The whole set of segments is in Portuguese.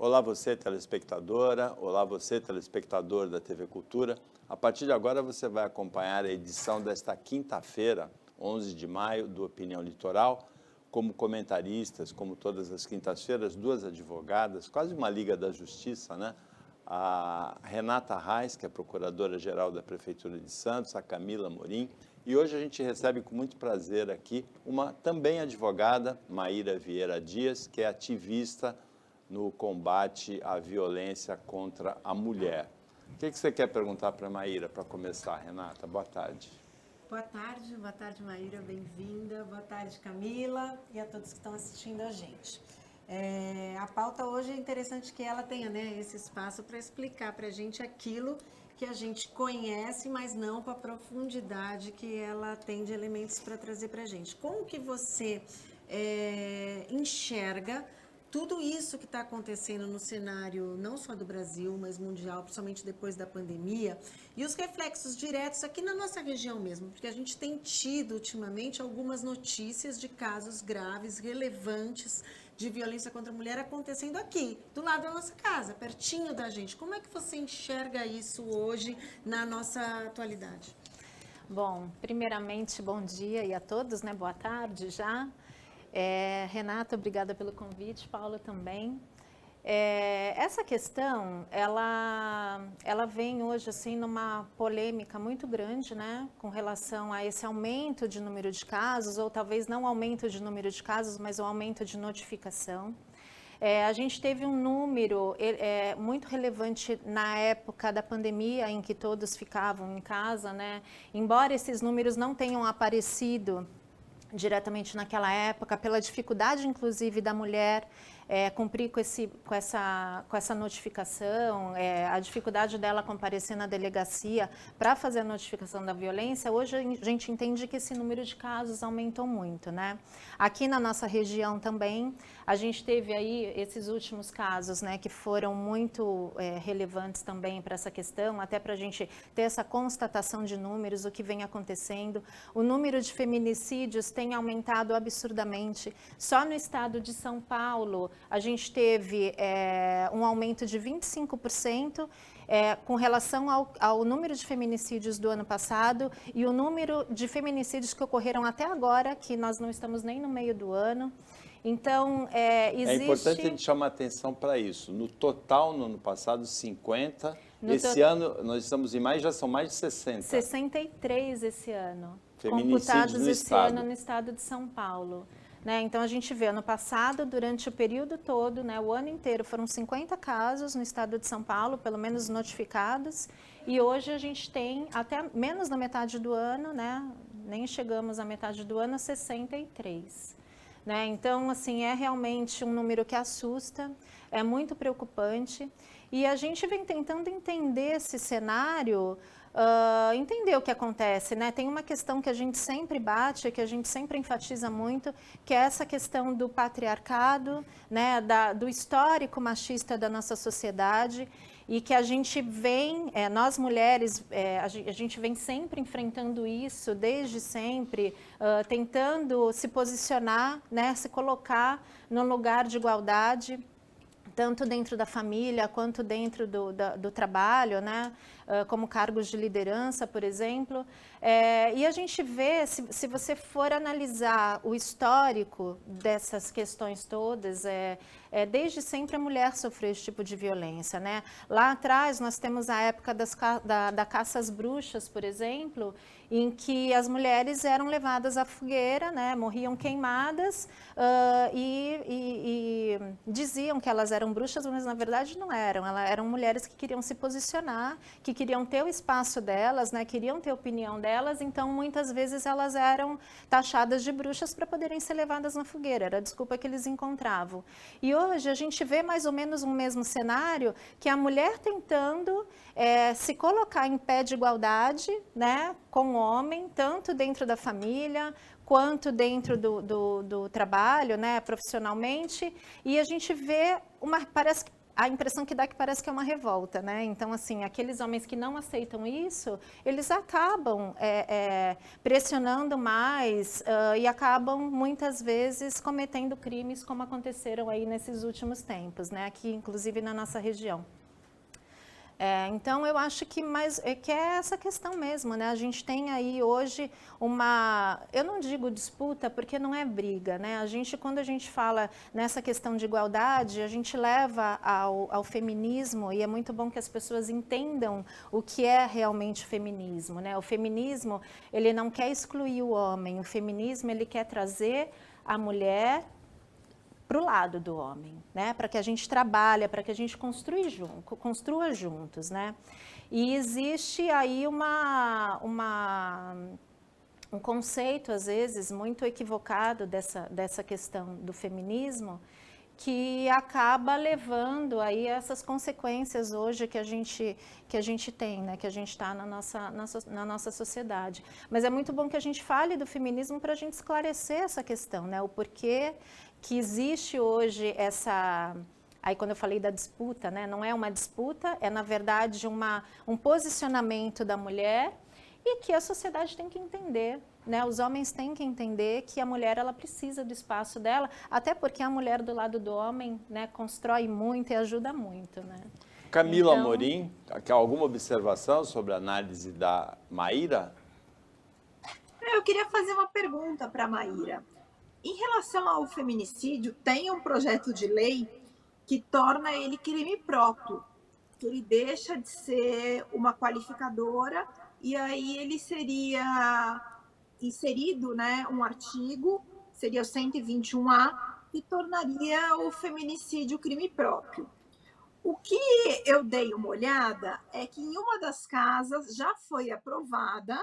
Olá você, telespectadora, olá você, telespectador da TV Cultura. A partir de agora você vai acompanhar a edição desta quinta-feira, 11 de maio, do Opinião Litoral, como comentaristas, como todas as quintas-feiras, duas advogadas, quase uma Liga da Justiça, né? A Renata Reis, que é Procuradora-Geral da Prefeitura de Santos, a Camila Morim, e hoje a gente recebe com muito prazer aqui uma também advogada, Maíra Vieira Dias, que é ativista no combate à violência contra a mulher. O que você quer perguntar para a Maíra para começar, Renata? Boa tarde. Boa tarde Maíra, bem-vinda. Boa tarde, Camila, e a todos que estão assistindo a gente. A pauta hoje é interessante que ela tenha, né, esse espaço para explicar para a gente aquilo que a gente conhece, mas não com a profundidade que ela tem de elementos para trazer para a gente. Como que você enxerga tudo isso que está acontecendo no cenário não só do Brasil, mas mundial, principalmente depois da pandemia, e os reflexos diretos aqui na nossa região mesmo, porque a gente tem tido ultimamente algumas notícias de casos graves, relevantes, de violência contra a mulher acontecendo aqui, do lado da nossa casa, pertinho da gente. Como é que você enxerga isso hoje na nossa atualidade? Bom, primeiramente, bom dia e a todos, né? Boa tarde já. Renata, obrigada pelo convite, Paula também. Essa questão, ela vem hoje assim numa polêmica muito grande, né, com relação a esse aumento de número de casos, ou talvez não aumento de número de casos, mas o aumento de notificação. A gente teve um número muito relevante na época da pandemia, em que todos ficavam em casa, né, essa esses números não tenham aparecido diretamente naquela época, pela dificuldade, inclusive, da mulher cumprir com essa notificação, a dificuldade dela comparecer na delegacia para fazer a notificação da violência. Hoje a gente entende que esse número de casos aumentou muito, né? Aqui na nossa região também, a gente teve aí esses últimos casos, né, que foram muito relevantes também para essa questão, até para a gente ter essa constatação de números, o que vem acontecendo. O número de feminicídios tem aumentado absurdamente. Só no estado de São Paulo, a gente teve um aumento de 25% com relação ao número de feminicídios do ano passado e o número de feminicídios que ocorreram até agora, que nós não estamos nem no meio do ano. Então, existe... É importante a gente chamar atenção para isso. No total, no ano passado, 50. Esse ano, nós estamos em mais, já são mais de 60. 63 esse ano. Feminicídios computados no esse estado. ano no estado de São Paulo. Né? Então, a gente vê, ano passado, durante o período todo, né, o ano inteiro, foram 50 casos no estado de São Paulo, pelo menos notificados, e hoje a gente tem, até menos da metade do ano, né, nem chegamos à metade do ano, 63. Né? Então, assim, é realmente um número que assusta, é muito preocupante, e a gente vem tentando entender esse cenário, entender o que acontece, né? Tem uma questão que a gente sempre bate, que a gente sempre enfatiza muito, que é essa questão do patriarcado, né? Do histórico machista da nossa sociedade, e que a gente vem, nós mulheres, a gente vem sempre enfrentando isso, desde sempre, tentando se posicionar, né? Se colocar no lugar de igualdade, tanto dentro da família quanto dentro do trabalho, né? Como cargos de liderança, por exemplo. E a gente vê, se você for analisar o histórico dessas questões todas, desde sempre a mulher sofreu esse tipo de violência, né? Lá atrás nós temos a época da caça às bruxas, por exemplo, em que as mulheres eram levadas à fogueira, né? Morriam queimadas e diziam que elas eram bruxas, mas na verdade não eram. Elas eram mulheres que queriam se posicionar, que queriam ter o espaço delas, né? Queriam ter a opinião delas, então muitas vezes elas eram taxadas de bruxas para poderem ser levadas na fogueira, era a desculpa que eles encontravam. E hoje a gente vê mais ou menos um mesmo cenário, que a mulher tentando se colocar em pé de igualdade, né, com o homem, tanto dentro da família, quanto dentro do trabalho, né, profissionalmente, e a gente vê parece que a impressão que dá é que parece que é uma revolta, né? Então, assim, aqueles homens que não aceitam isso, eles acabam pressionando mais e acabam, muitas vezes, cometendo crimes como aconteceram aí nesses últimos tempos, né? Aqui, inclusive, na nossa região. Então, eu acho que é essa questão mesmo, né? A gente tem aí hoje eu não digo disputa porque não é briga, né? Quando a gente fala nessa questão de igualdade, a gente leva ao feminismo, e é muito bom que as pessoas entendam o que é realmente feminismo, né? O feminismo, ele não quer excluir o homem, o feminismo, ele quer trazer a mulher para o lado do homem, né? Para que a gente trabalhe, para que a gente construa juntos, né? E existe aí um conceito, às vezes, muito equivocado dessa questão do feminismo, que acaba levando aí essas consequências hoje que a gente tem, né? Que a gente está na nossa sociedade. Mas é muito bom que a gente fale do feminismo para a gente esclarecer essa questão, né? O porquê que existe hoje aí quando eu falei da disputa, né? Não é uma disputa, é na verdade um posicionamento da mulher e que a sociedade tem que entender, né? Os homens têm que entender que a mulher, ela precisa do espaço dela, até porque a mulher do lado do homem, né, constrói muito e ajuda muito, né? Camila Amorim, quer alguma observação sobre a análise da Maíra? Eu queria fazer uma pergunta para a Maíra. Em relação ao feminicídio, tem um projeto de lei que torna ele crime próprio, que ele deixa de ser uma qualificadora e aí ele seria inserido, né, um artigo, seria o 121A, que tornaria o feminicídio crime próprio. O que eu dei uma olhada é que em uma das casas já foi aprovada,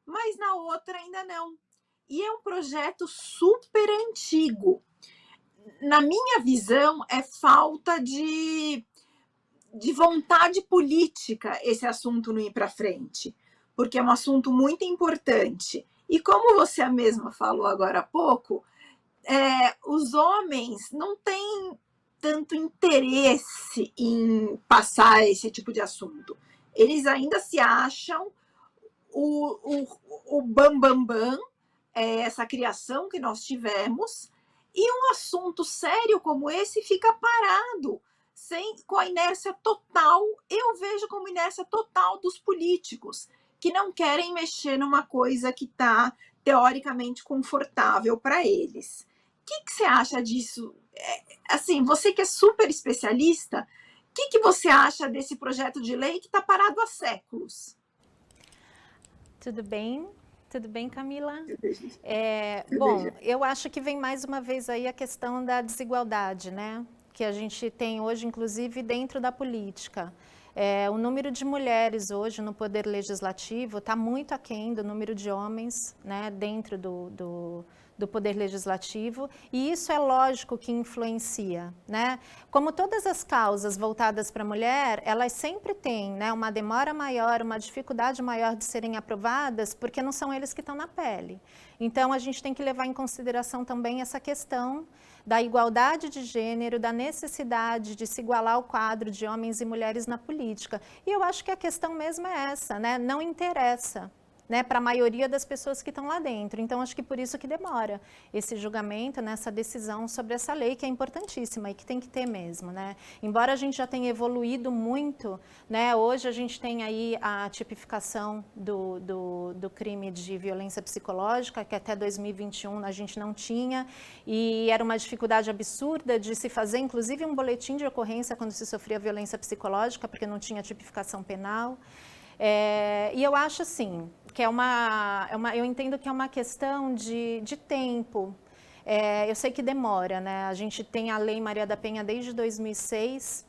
mas na outra ainda não. E é um projeto super antigo. Na minha visão, é falta de vontade política esse assunto não ir para frente, porque é um assunto muito importante. E como você mesma falou agora há pouco, os homens não têm tanto interesse em passar esse tipo de assunto. Eles ainda se acham o bam, essa criação que nós tivemos, e um assunto sério como esse fica parado, com a inércia total, eu vejo como inércia total dos políticos, que não querem mexer numa coisa que está teoricamente confortável para eles. O que você acha disso? Assim, você que é super especialista, o que você acha desse projeto de lei que está parado há séculos? Tudo bem? Tudo bem, Camila? Bom, eu acho que vem mais uma vez aí a questão da desigualdade, né? Que a gente tem hoje, inclusive, dentro da política. O número de mulheres hoje no poder legislativo está muito aquém do número de homens, né, dentro do poder legislativo, e isso é lógico que influencia, né? Como todas as causas voltadas para a mulher, elas sempre têm, né, uma demora maior, uma dificuldade maior de serem aprovadas, porque não são eles que estão na pele. Então, a gente tem que levar em consideração também essa questão da igualdade de gênero, da necessidade de se igualar ao quadro de homens e mulheres na política. E eu acho que a questão mesmo é essa, né? Não interessa, né, para a maioria das pessoas que estão lá dentro. Então, acho que por isso que demora esse julgamento, né, essa decisão sobre essa lei, que é importantíssima e que tem que ter mesmo, né? Embora a gente já tenha evoluído muito, né, hoje a gente tem aí a tipificação do crime de violência psicológica, que até 2021 a gente não tinha, e era uma dificuldade absurda de se fazer, inclusive, um boletim de ocorrência quando se sofria violência psicológica, porque não tinha tipificação penal. E eu acho assim, que eu entendo que é uma questão de tempo. Eu sei que demora, né? A gente tem a Lei Maria da Penha desde 2006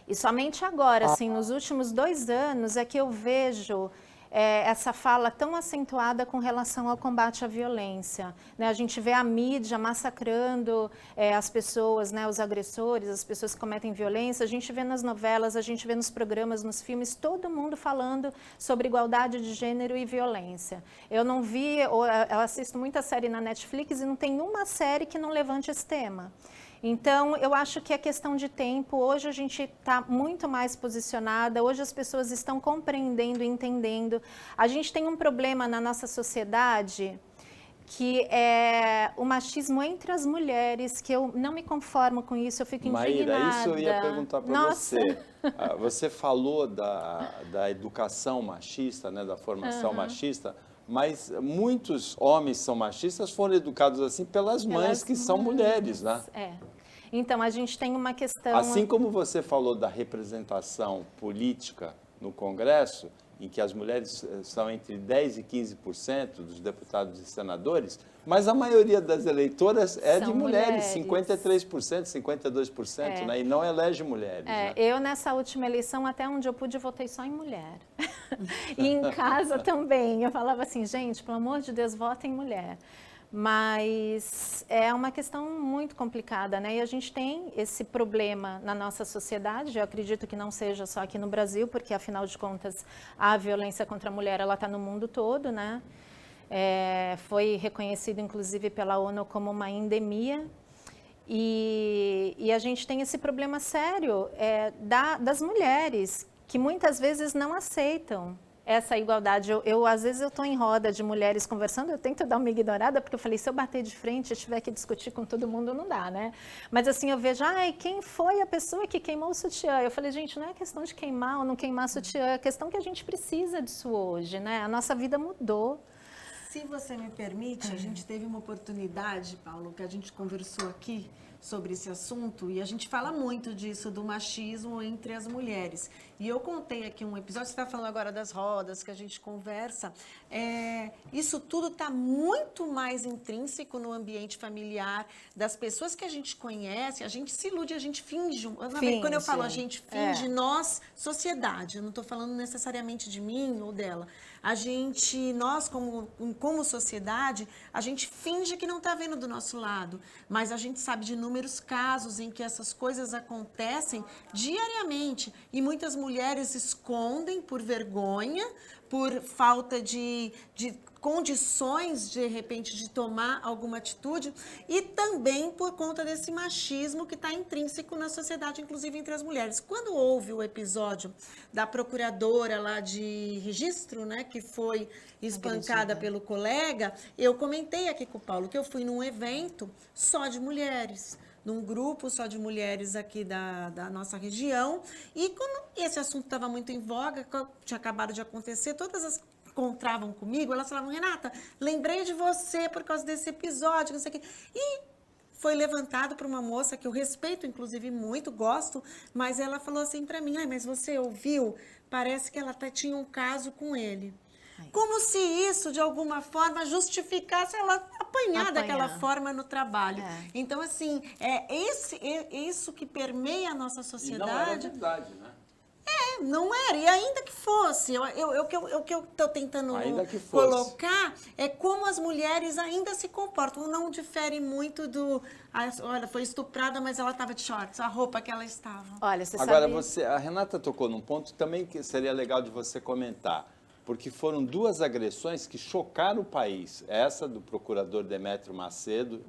e somente agora, assim, nos últimos 2 anos é que eu vejo essa fala tão acentuada com relação ao combate à violência, né? A gente vê a mídia massacrando as pessoas, né, os agressores, as pessoas que cometem violência, a gente vê nas novelas, a gente vê nos programas, nos filmes, todo mundo falando sobre igualdade de gênero e violência. Eu não vi, eu assisto muita série na Netflix e não tem uma série que não levante esse tema. Então, eu acho que é questão de tempo. Hoje a gente está muito mais posicionada, hoje as pessoas estão compreendendo, entendendo. A gente tem um problema na nossa sociedade que é o machismo entre as mulheres, que eu não me conformo com isso, eu fico indignada. Maíra, isso eu ia perguntar para você. Você falou da educação machista, né, da formação machista, mas muitos homens são machistas, foram educados assim pelas mães que são mulheres, né? Então, a gente tem uma questão... Assim como você falou da representação política no Congresso, em que as mulheres são entre 10% e 15% dos deputados e senadores, mas a maioria das eleitoras é de mulheres, 53%, 52%, né? E não elege mulheres. Né? Eu, nessa última eleição, até onde eu pude, votei só em mulher. E em casa também. Eu falava assim, gente, pelo amor de Deus, votem em mulher. Mas é uma questão muito complicada, né? E a gente tem esse problema na nossa sociedade, eu acredito que não seja só aqui no Brasil, porque, afinal de contas, a violência contra a mulher, ela está no mundo todo, né? Foi reconhecido, inclusive, pela ONU como uma endemia. E a gente tem esse problema sério das mulheres, que muitas vezes não aceitam essa igualdade. Às vezes eu estou em roda de mulheres conversando, eu tento dar uma ignorada, porque eu falei, se eu bater de frente e tiver que discutir com todo mundo, não dá, né? Mas assim, eu vejo, quem foi a pessoa que queimou o sutiã? Eu falei, gente, não é questão de queimar ou não queimar sutiã, é questão que a gente precisa disso hoje, né? A nossa vida mudou. Se você me permite, a gente teve uma oportunidade, Paulo, que a gente conversou aqui sobre esse assunto e a gente fala muito disso, do machismo entre as mulheres. E eu contei aqui um episódio, você está falando agora das rodas, que a gente conversa, isso tudo está muito mais intrínseco no ambiente familiar, das pessoas que a gente conhece, a gente se ilude, a gente finge. Quando eu falo a gente finge, nós, sociedade, eu não estou falando necessariamente de mim ou dela. Nós como sociedade, a gente finge que não está vendo do nosso lado, mas a gente sabe de inúmeros casos em que essas coisas acontecem diariamente e muitas mulheres escondem por vergonha, por falta de condições, de repente, de tomar alguma atitude e também por conta desse machismo que está intrínseco na sociedade, inclusive entre as mulheres. Quando houve o episódio da procuradora lá de registro, né, que foi espancada pelo colega, eu comentei aqui com o Paulo que eu fui num evento só de mulheres, num grupo só de mulheres aqui da nossa região, e quando esse assunto estava muito em voga, tinha acabado de acontecer, todas as encontravam comigo, elas falavam, Renata, lembrei de você por causa desse episódio, não sei o quê. E foi levantado por uma moça que eu respeito, inclusive, muito, gosto, mas ela falou assim para mim, mas você ouviu? Parece que ela tinha um caso com ele. Como se isso, de alguma forma, justificasse ela apanhar daquela forma no trabalho. Então, assim, isso que permeia a nossa sociedade. E não era verdade, né? Não era, e ainda que fosse, o que eu estou tentando colocar é como as mulheres ainda se comportam, não difere muito olha, foi estuprada, mas ela estava de shorts, a roupa que ela estava. Olha, você Agora, sabe... a Renata tocou num ponto também que seria legal de você comentar, porque foram duas agressões que chocaram o país. Essa do procurador Demétrio Macedo,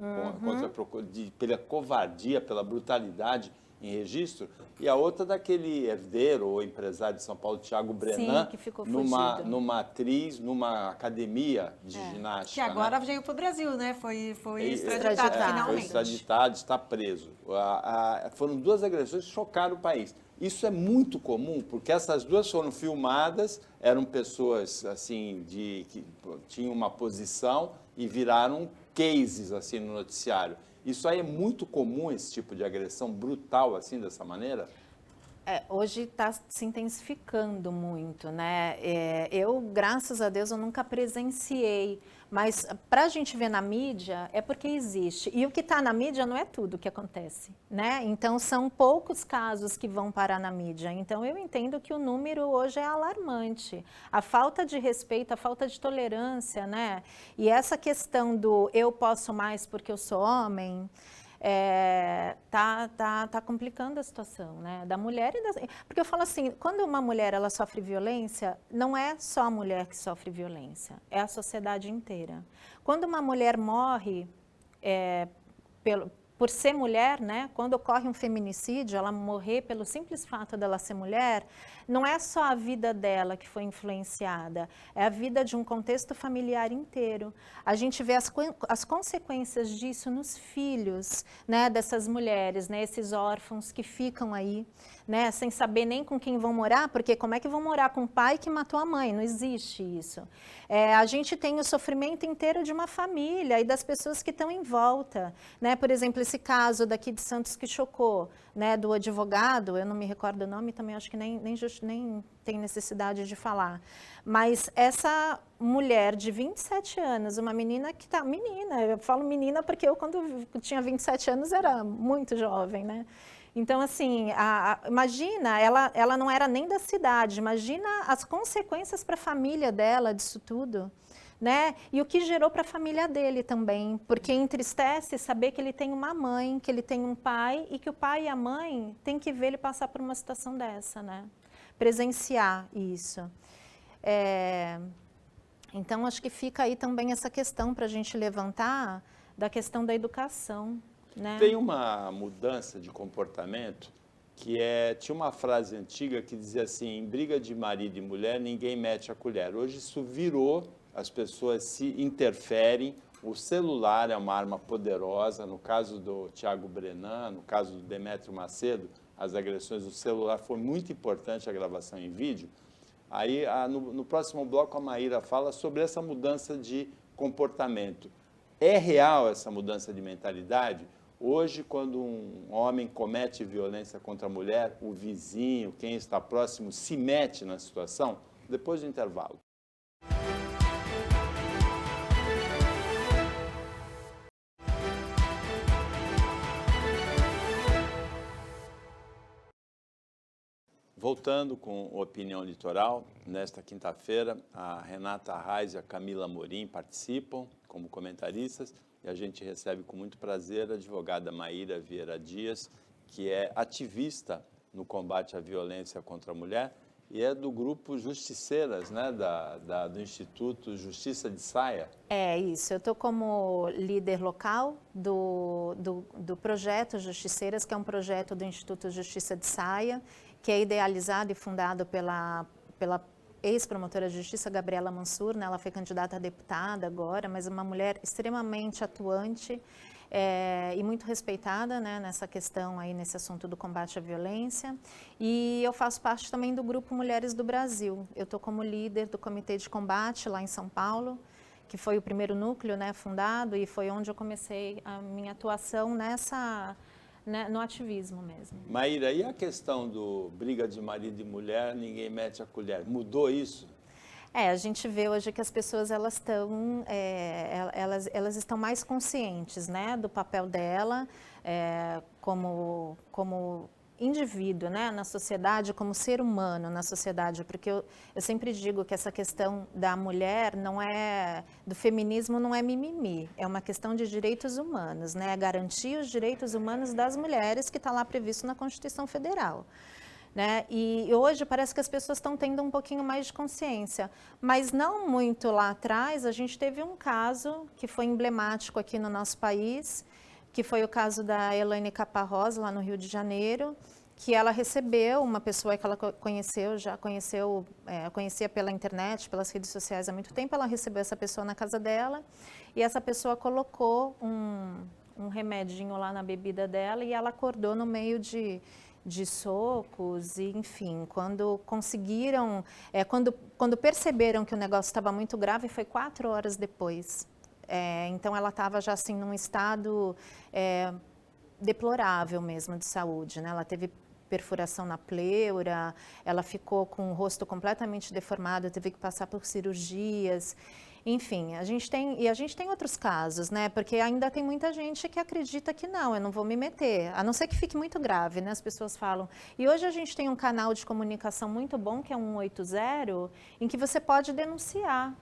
pela covardia, pela brutalidade em registro, e a outra daquele herdeiro ou empresário de São Paulo, Thiago Brenan, que ficou numa academia de ginástica. Que agora veio para o Brasil, né? Foi extraditado finalmente. Foi extraditado, está preso. Foram duas agressões que chocaram o país. Isso é muito comum, porque essas duas foram filmadas, eram pessoas assim que tinham uma posição e viraram cases assim no noticiário. Isso aí é muito comum, esse tipo de agressão brutal, assim, dessa maneira? Hoje está se intensificando muito, né? Eu, graças a Deus, eu nunca presenciei, mas para a gente ver na mídia é porque existe. E o que está na mídia não é tudo que acontece, né? Então, são poucos casos que vão parar na mídia. Então, eu entendo que o número hoje é alarmante. A falta de respeito, a falta de tolerância, né? E essa questão do eu posso mais porque eu sou homem... tá complicando a situação, né, da mulher porque eu falo assim, quando uma mulher ela sofre violência, não é só a mulher que sofre violência, é a sociedade inteira. Quando uma mulher morre por ser mulher, né, quando ocorre um feminicídio, ela morrer pelo simples fato dela ser mulher, não é só a vida dela que foi influenciada, é a vida de um contexto familiar inteiro. A gente vê as consequências disso nos filhos, né, dessas mulheres, né, esses órfãos que ficam aí, né, sem saber nem com quem vão morar, porque como é que vão morar com o pai que matou a mãe? Não existe isso. A gente tem o sofrimento inteiro de uma família e das pessoas que estão em volta, né? Por exemplo, esse caso daqui de Santos que chocou, né, do advogado, eu não me recordo o nome, também acho que nem tem necessidade de falar, mas essa mulher de 27 anos, uma menina que tá, menina, eu falo menina porque eu quando tinha 27 anos era muito jovem, né? Então, assim, imagina, ela não era nem da cidade, imagina as consequências para a família dela disso tudo, né? E o que gerou para a família dele também, porque entristece saber que ele tem uma mãe, que ele tem um pai e que o pai e a mãe têm que ver ele passar por uma situação dessa, né? Presenciar isso. Então, acho que fica aí também essa questão para a gente levantar da questão da educação, né? Tem uma mudança de comportamento que tinha uma frase antiga que dizia assim, em briga de marido e mulher, ninguém mete a colher. Hoje isso virou, as pessoas se interferem, o celular é uma arma poderosa, no caso do Thiago Brenan, no caso do Demétrio Macedo, as agressões do celular, foi muito importante a gravação em vídeo. Aí, no próximo bloco, a Maíra fala sobre essa mudança de comportamento. É real essa mudança de mentalidade? Hoje, quando um homem comete violência contra a mulher, o vizinho, quem está próximo, se mete na situação? Depois do intervalo. Voltando com Opinião Litoral, nesta quinta-feira, a Renata Arraes e a Camila Amorim participam como comentaristas e a gente recebe com muito prazer a advogada Maíra Vieira Dias, que é ativista no combate à violência contra a mulher e é do grupo Justiceiras, né, do Instituto Justiça de Saia. É isso, eu estou como líder local do projeto Justiceiras, que é um projeto do Instituto Justiça de Saia, que é idealizado e fundado pela ex-promotora de justiça, Gabriela Mansur, né? Ela foi candidata a deputada agora, mas uma mulher extremamente atuante e muito respeitada, né, nessa questão aí, nesse assunto do combate à violência. E eu faço parte também do Grupo Mulheres do Brasil. Eu estou como líder do Comitê de Combate lá em São Paulo, que foi o primeiro núcleo, né, fundado, e foi onde eu comecei a minha atuação no ativismo mesmo. Maíra, e a questão do briga de marido e mulher, ninguém mete a colher, mudou isso? A gente vê hoje que as pessoas elas estão mais conscientes, né, do papel dela como indivíduo, né, na sociedade, como ser humano na sociedade, porque eu sempre digo que essa questão da mulher do feminismo não é mimimi, é uma questão de direitos humanos, né, garantir os direitos humanos das mulheres que está lá previsto na Constituição Federal. Né? E hoje parece que as pessoas estão tendo um pouquinho mais de consciência, mas não muito lá atrás a gente teve um caso que foi emblemático aqui no nosso país, que foi o caso da Elaine Caparrós, lá no Rio de Janeiro, que ela recebeu uma pessoa que ela conhecia pela internet, pelas redes sociais há muito tempo, ela recebeu essa pessoa na casa dela e essa pessoa colocou um remedinho lá na bebida dela e ela acordou no meio de socos e, enfim, quando conseguiram, quando perceberam que o negócio estava muito grave, foi 4 horas depois. Então, ela estava já, assim, num estado deplorável mesmo de saúde, né? Ela teve perfuração na pleura, ela ficou com o rosto completamente deformado, teve que passar por cirurgias. Enfim, a gente tem outros casos, né? Porque ainda tem muita gente que acredita que não, eu não vou me meter, a não ser que fique muito grave, né? As pessoas falam. E hoje a gente tem um canal de comunicação muito bom, que é o 180, em que você pode denunciar.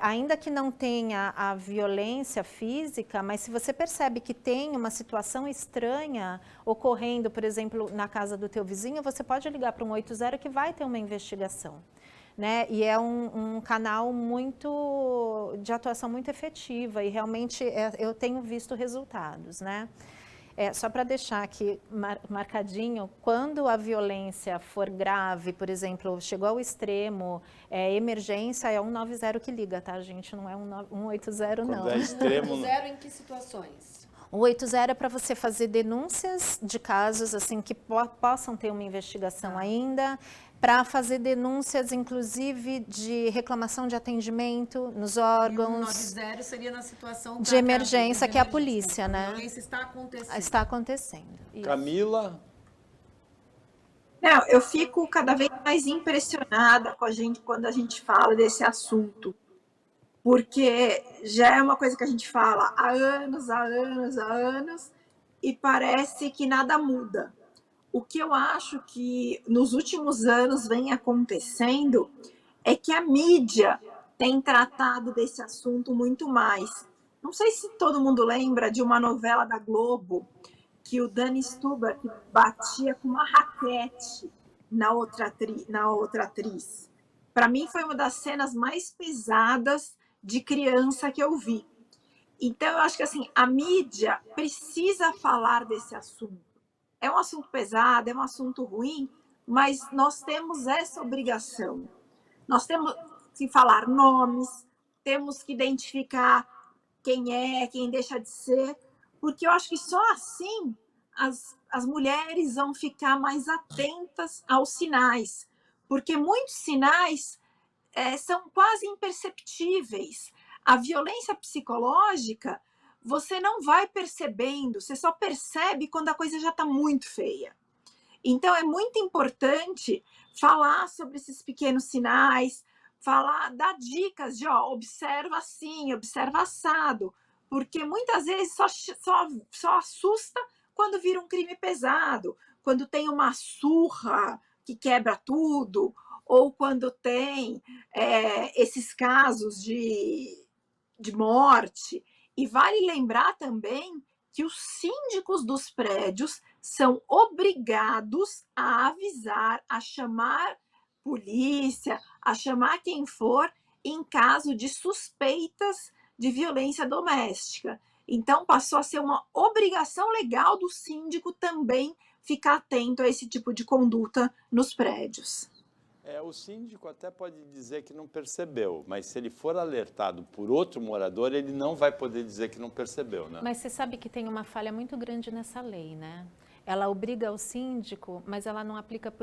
Ainda que não tenha a violência física, mas se você percebe que tem uma situação estranha ocorrendo, por exemplo, na casa do teu vizinho, você pode ligar para o 180 que vai ter uma investigação. Né? E é um canal de atuação muito efetiva e realmente eu tenho visto resultados, né? Só para deixar aqui marcadinho, quando a violência for grave, por exemplo, chegou ao extremo, emergência, é 190 que liga, tá, gente? Não é 180, não. Quando é extremo... 180 em que situações? O 80 é para você fazer denúncias de casos assim que possam ter uma investigação ainda, para fazer denúncias, inclusive, de reclamação de atendimento nos órgãos. E o 190 seria na situação de emergência, que é a polícia, né? A violência está acontecendo. Está acontecendo. Isso. Camila? Não, eu fico cada vez mais impressionada com a gente quando a gente fala desse assunto, porque já é uma coisa que a gente fala há anos, e parece que nada muda. O que eu acho que nos últimos anos vem acontecendo é que a mídia tem tratado desse assunto muito mais. Não sei se todo mundo lembra de uma novela da Globo que o Danny Stubart batia com uma raquete na outra atriz. Para mim foi uma das cenas mais pesadas de criança que eu vi. Então eu acho que assim, a mídia precisa falar desse assunto. É um assunto pesado, é um assunto ruim, mas nós temos essa obrigação. Nós temos que falar nomes, temos que identificar quem deixa de ser, porque eu acho que só assim as mulheres vão ficar mais atentas aos sinais, porque muitos sinais são quase imperceptíveis. A violência psicológica, você não vai percebendo, você só percebe quando a coisa já está muito feia. Então, é muito importante falar sobre esses pequenos sinais, dar dicas de, observa assim, observa assado, porque muitas vezes só assusta quando vira um crime pesado, quando tem uma surra que quebra tudo, ou quando tem esses casos de morte. E vale lembrar também que os síndicos dos prédios são obrigados a avisar, a chamar polícia, a chamar quem for em caso de suspeitas de violência doméstica. Então, passou a ser uma obrigação legal do síndico também ficar atento a esse tipo de conduta nos prédios. O síndico até pode dizer que não percebeu, mas se ele for alertado por outro morador, ele não vai poder dizer que não percebeu, né? Mas você sabe que tem uma falha muito grande nessa lei, né? Ela obriga o síndico, mas ela não aplica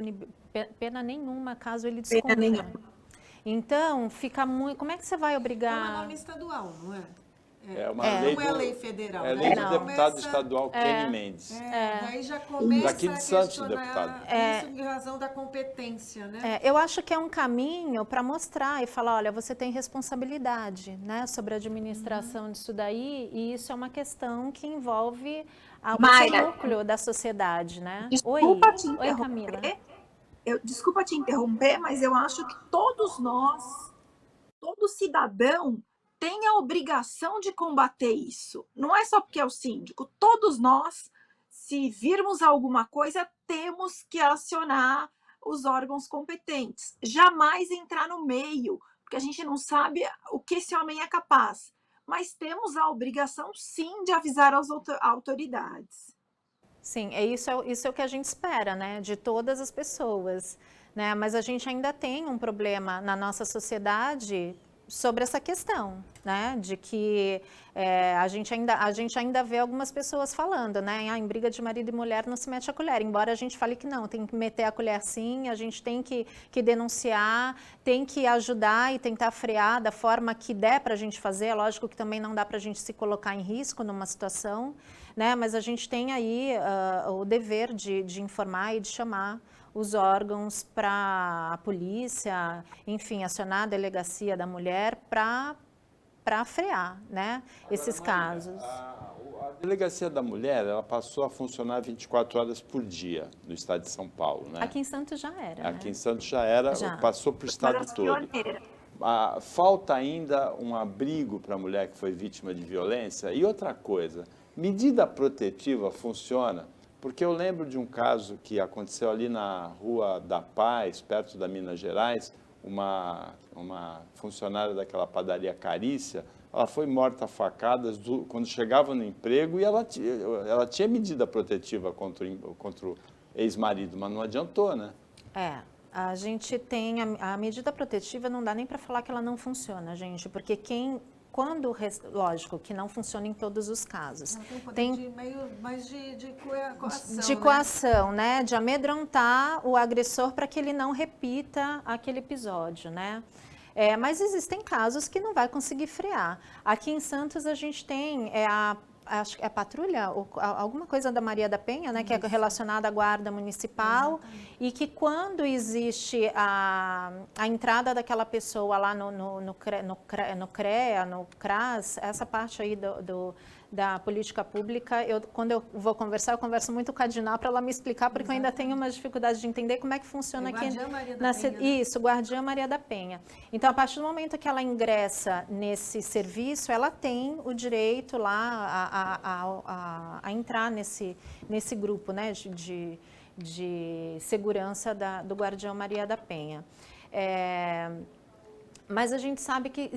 pena nenhuma caso ele descumpra. Então, fica muito... Como é que você vai obrigar... É uma norma estadual, não é? Não é lei federal. É lei do deputado estadual Kenny Mendes. Daí já começa daqui de Santos, deputado. Isso em razão da competência, né? Eu acho que é um caminho para mostrar e falar, olha, você tem responsabilidade, né, sobre a administração disso daí, e isso é uma questão que envolve o núcleo da sociedade, né? Oi, Camila. Desculpa te interromper, mas eu acho que todos nós, todo cidadão, tem a obrigação de combater isso. Não é só porque é o síndico. Todos nós, se virmos alguma coisa, temos que acionar os órgãos competentes. Jamais entrar no meio, porque a gente não sabe o que esse homem é capaz. Mas temos a obrigação, sim, de avisar as autoridades. Sim, isso é o que a gente espera, né, de todas as pessoas, né? Mas a gente ainda tem um problema na nossa sociedade sobre essa questão, né, de que a gente ainda vê algumas pessoas falando, né, em briga de marido e mulher não se mete a colher, embora a gente fale que não, tem que meter a colher sim, a gente tem que denunciar, tem que ajudar e tentar frear da forma que der para a gente fazer, é lógico que também não dá para a gente se colocar em risco numa situação, né, mas a gente tem aí o dever de informar e de chamar os órgãos para a polícia, enfim, acionar a delegacia da mulher para frear, né, esses casos. A delegacia da mulher, ela passou a funcionar 24 horas por dia no estado de São Paulo, né? Aqui em Santos já era, Aqui né? em Santos já era, passou para o estado todo. Falta ainda um abrigo para a mulher que foi vítima de violência. E outra coisa, medida protetiva funciona? Porque eu lembro de um caso que aconteceu ali na Rua da Paz, perto da Minas Gerais, uma funcionária daquela padaria Carícia, ela foi morta a facadas quando chegava no emprego e ela tinha medida protetiva contra o ex-marido, mas não adiantou, né? A gente tem a medida protetiva, não dá nem para falar que ela não funciona, gente, porque lógico que não funciona em todos os casos. Tem um poder mais de coação. De coação, né? De amedrontar o agressor para que ele não repita aquele episódio, né? Mas existem casos que não vai conseguir frear. Aqui em Santos a gente tem acho que é a patrulha, alguma coisa da Maria da Penha, né, que é relacionada à guarda municipal. Exatamente. E que quando existe a entrada daquela pessoa lá no CREA, no CRAS, essa parte aí da política pública, quando eu vou conversar, eu converso muito com a Diná para ela me explicar, porque Exatamente. Eu ainda tenho uma dificuldade de entender como é que funciona aqui. Guardiã Maria da Penha, né? Isso, Guardiã Maria da Penha. Então, a partir do momento que ela ingressa nesse serviço, ela tem o direito lá a entrar nesse grupo, né, de segurança do Guardião Maria da Penha. Mas a gente sabe que,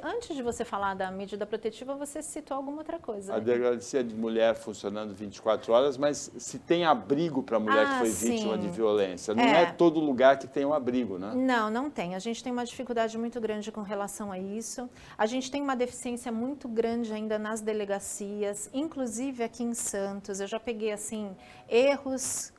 antes de você falar da medida protetiva, você citou alguma outra coisa. A delegacia de mulher funcionando 24 horas, mas se tem abrigo para a mulher que foi vítima de violência, não é todo lugar que tem um abrigo, né? Não tem. A gente tem uma dificuldade muito grande com relação a isso. A gente tem uma deficiência muito grande ainda nas delegacias, inclusive aqui em Santos. Eu já peguei, assim, erros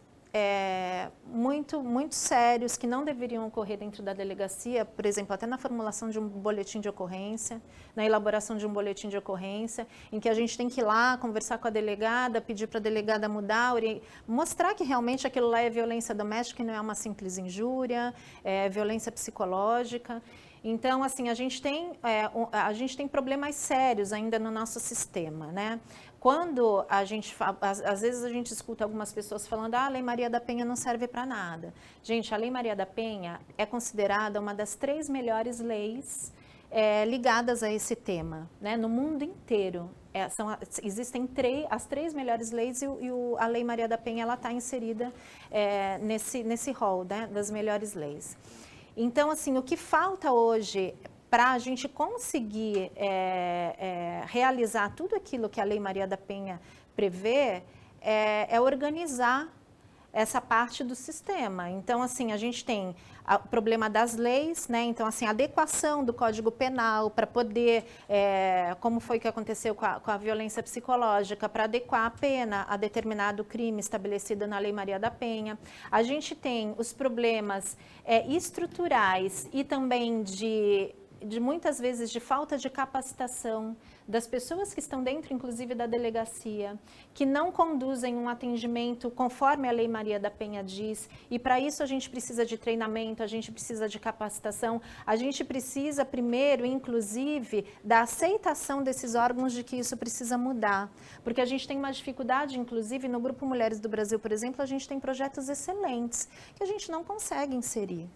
muito sérios que não deveriam ocorrer dentro da delegacia, por exemplo, até na formulação de um boletim de ocorrência, na elaboração de um boletim de ocorrência, em que a gente tem que ir lá conversar com a delegada, pedir para a delegada mudar, mostrar que realmente aquilo lá é violência doméstica e não é uma simples injúria, é violência psicológica. Então, assim, a gente tem problemas sérios ainda no nosso sistema, né? Quando às vezes a gente escuta algumas pessoas falando, a Lei Maria da Penha não serve para nada. Gente, a Lei Maria da Penha é considerada uma das 3 melhores leis ligadas a esse tema, né? No mundo inteiro. Existem as 3 melhores leis e a Lei Maria da Penha está inserida nesse rol, né, das melhores leis. Então, assim, o que falta hoje para a gente conseguir realizar tudo aquilo que a Lei Maria da Penha prevê é organizar essa parte do sistema. Então, assim, a gente tem o problema das leis, né? Então, assim, a adequação do Código Penal para poder, como foi que aconteceu com a violência psicológica, para adequar a pena a determinado crime estabelecido na Lei Maria da Penha. A gente tem os problemas estruturais e também de muitas vezes de falta de capacitação das pessoas que estão dentro, inclusive, da delegacia, que não conduzem um atendimento conforme a Lei Maria da Penha diz, e para isso a gente precisa de treinamento, a gente precisa de capacitação, a gente precisa primeiro, inclusive, da aceitação desses órgãos de que isso precisa mudar, porque a gente tem uma dificuldade, inclusive, no Grupo Mulheres do Brasil, por exemplo, a gente tem projetos excelentes que a gente não consegue inserir.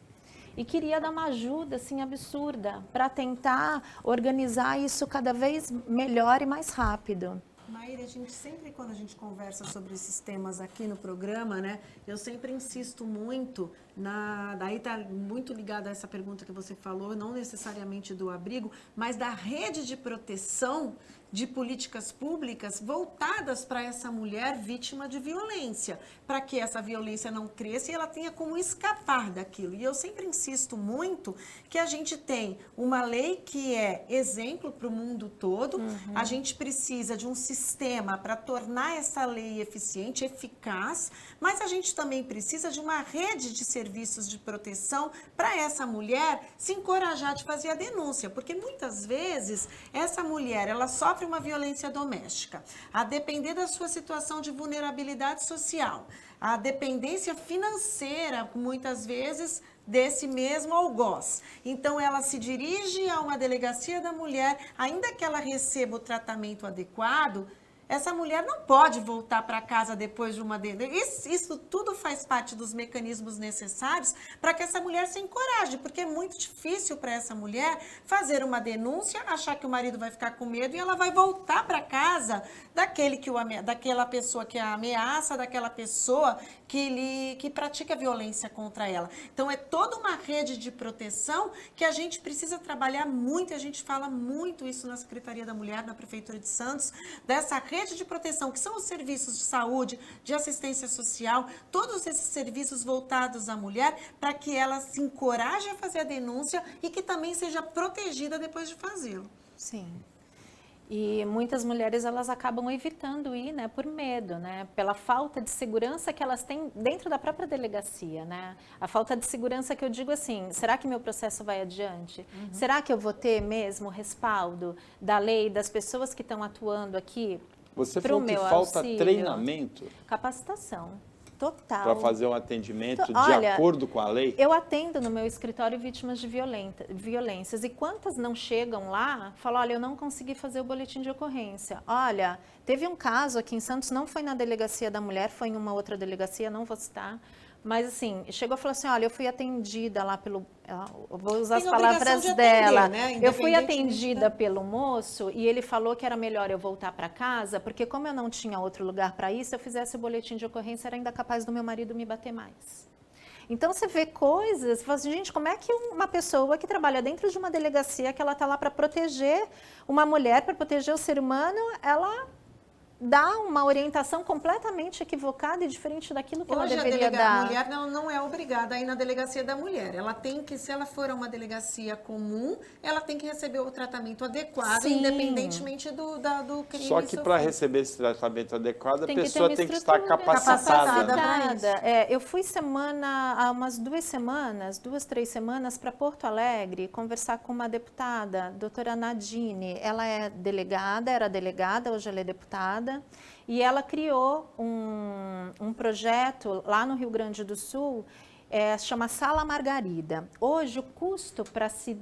E queria dar uma ajuda, assim, absurda, para tentar organizar isso cada vez melhor e mais rápido. Maíra, a gente sempre, quando a gente conversa sobre esses temas aqui no programa, né, eu sempre insisto muito, daí está muito ligado a essa pergunta que você falou, não necessariamente do abrigo, mas da rede de proteção de políticas públicas voltadas para essa mulher vítima de violência, para que essa violência não cresça e ela tenha como escapar daquilo. E eu sempre insisto muito que a gente tem uma lei que é exemplo para o mundo todo, a gente precisa de um sistema para tornar essa lei eficiente, eficaz, mas a gente também precisa de uma rede de serviços de proteção para essa mulher se encorajar de fazer a denúncia, porque muitas vezes essa mulher, ela sofre uma violência doméstica, a depender da sua situação de vulnerabilidade social, a dependência financeira, muitas vezes, desse mesmo algoz. Então, ela se dirige a uma delegacia da mulher, ainda que ela receba o tratamento adequado, essa mulher não pode voltar para casa depois de uma denúncia. Isso tudo faz parte dos mecanismos necessários para que essa mulher se encoraje, porque é muito difícil para essa mulher fazer uma denúncia, achar que o marido vai ficar com medo e ela vai voltar para casa daquela pessoa que a ameaça, daquela pessoa que pratica violência contra ela. Então, é toda uma rede de proteção que a gente precisa trabalhar muito, e a gente fala muito isso na Secretaria da Mulher, na Prefeitura de Santos, dessa rede de proteção, que são os serviços de saúde, de assistência social, todos esses serviços voltados à mulher, para que ela se encoraje a fazer a denúncia e que também seja protegida depois de fazê-lo. Sim. E muitas mulheres, elas acabam evitando ir, né, por medo, né, pela falta de segurança que elas têm dentro da própria delegacia, né? A falta de segurança que eu digo assim, será que meu processo vai adiante? Uhum. Será que eu vou ter mesmo respaldo da lei, das pessoas que estão atuando aqui? Você falou que falta treinamento? Capacitação. Total. Para fazer um atendimento de acordo com a lei? Eu atendo no meu escritório vítimas de violências. E quantas não chegam lá, falam, olha, eu não consegui fazer o boletim de ocorrência. Olha, teve um caso aqui em Santos, não foi na delegacia da mulher, foi em uma outra delegacia, não vou citar. Mas assim, chegou a falar assim, olha, eu fui atendida lá pelo... Eu vou usar as palavras dela. Atender, né? Eu fui atendida pelo moço e ele falou que era melhor eu voltar para casa, porque como eu não tinha outro lugar para ir, se eu fizesse o boletim de ocorrência, era ainda capaz do meu marido me bater mais. Então, você vê coisas, você fala assim, gente, como é que uma pessoa que trabalha dentro de uma delegacia, que ela está lá para proteger uma mulher, para proteger o ser humano, ela dá uma orientação completamente equivocada e diferente daquilo que hoje ela deveria dar. A mulher não é obrigada a ir na delegacia da mulher. Ela tem que, se ela for a uma delegacia comum, ela tem que receber o tratamento adequado, sim, independentemente do crime. Só que para receber esse tratamento adequado, a pessoa tem que estar capacitada. Eu fui há umas 2, 3 semanas, para Porto Alegre, conversar com uma deputada, doutora Nadine. Ela é delegada, era delegada, hoje ela é deputada. E ela criou um projeto lá no Rio Grande do Sul, chama Sala Margarida. Hoje, o custo para se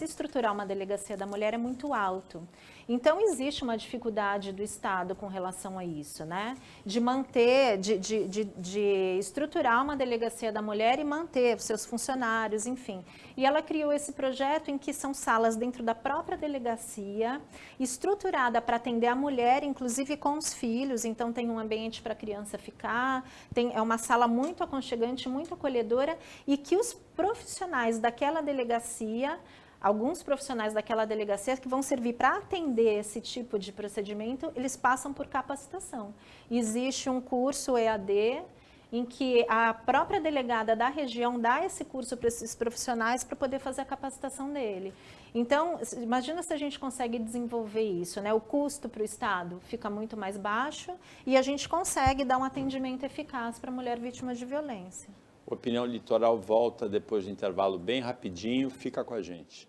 estruturar uma delegacia da mulher é muito alto. Então, existe uma dificuldade do Estado com relação a isso, né? De manter, de estruturar uma delegacia da mulher e manter os seus funcionários, enfim. E ela criou esse projeto em que são salas dentro da própria delegacia, estruturada para atender a mulher, inclusive com os filhos. Então, tem um ambiente para a criança ficar, é uma sala muito aconchegante, muito acolhedora, e que os profissionais daquela delegacia, alguns profissionais daquela delegacia que vão servir para atender esse tipo de procedimento, eles passam por capacitação. Existe um curso EAD em que a própria delegada da região dá esse curso para esses profissionais para poder fazer a capacitação dele. Então, imagina se a gente consegue desenvolver isso, né? O custo para o Estado fica muito mais baixo e a gente consegue dar um atendimento eficaz para a mulher vítima de violência. Opinião Litoral volta depois do intervalo bem rapidinho, fica com a gente.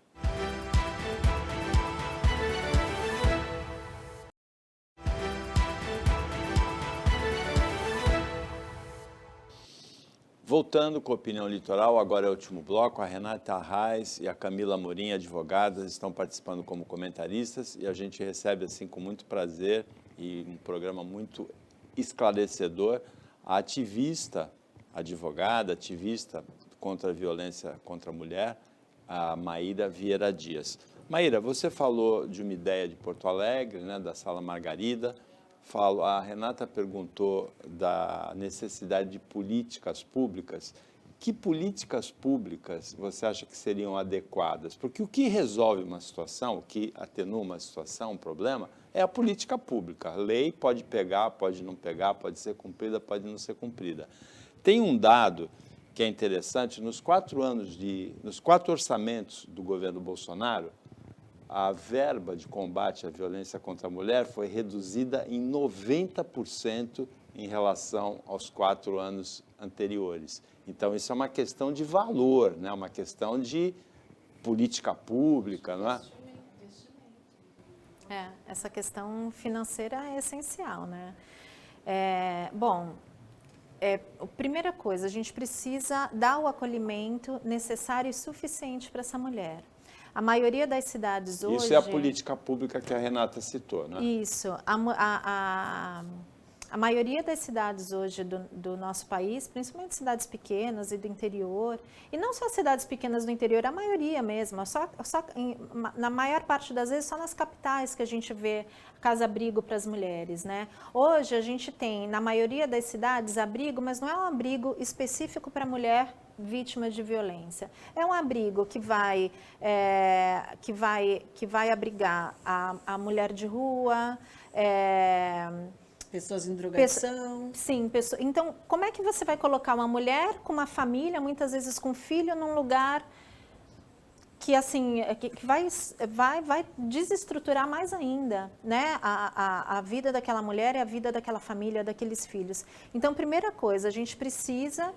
Voltando com a Opinião Litoral, agora é o último bloco, a Renata Arraes e a Camila Amorim, advogadas, estão participando como comentaristas e a gente recebe assim com muito prazer e um programa muito esclarecedor a ativista, advogada, ativista contra a violência contra a mulher, a Maíra Vieira Dias. Maíra, você falou de uma ideia de Porto Alegre, né, da Sala Margarida. A Renata perguntou da necessidade de políticas públicas. Que políticas públicas você acha que seriam adequadas? Porque o que resolve uma situação, o que atenua uma situação, um problema, é a política pública. A lei pode pegar, pode não pegar, pode ser cumprida, pode não ser cumprida. Tem um dado que é interessante, nos 4 orçamentos do governo Bolsonaro, a verba de combate à violência contra a mulher foi reduzida em 90% em relação aos 4 anos anteriores. Então, isso é uma questão de valor, né? Uma questão de política pública, não é? Essa questão financeira é essencial, né? A primeira coisa, a gente precisa dar o acolhimento necessário e suficiente para essa mulher. A maioria das cidades hoje... Isso é a política pública que a Renata citou, né? Isso. A maioria das cidades hoje do nosso país, principalmente cidades pequenas e do interior, e não só cidades pequenas do interior, a maioria mesmo, na maior parte das vezes, só nas capitais que a gente vê casa-abrigo para as mulheres, né? Hoje a gente tem, na maioria das cidades, abrigo, mas não é um abrigo específico para mulher vítima de violência. É um abrigo que vai abrigar a mulher de rua, pessoas em drogação. Sim, então como é que você vai colocar uma mulher com uma família, muitas vezes com filho, num lugar que assim que vai desestruturar mais ainda, né, a vida daquela mulher e a vida daquela família, daqueles filhos. Então, primeira coisa, a gente precisa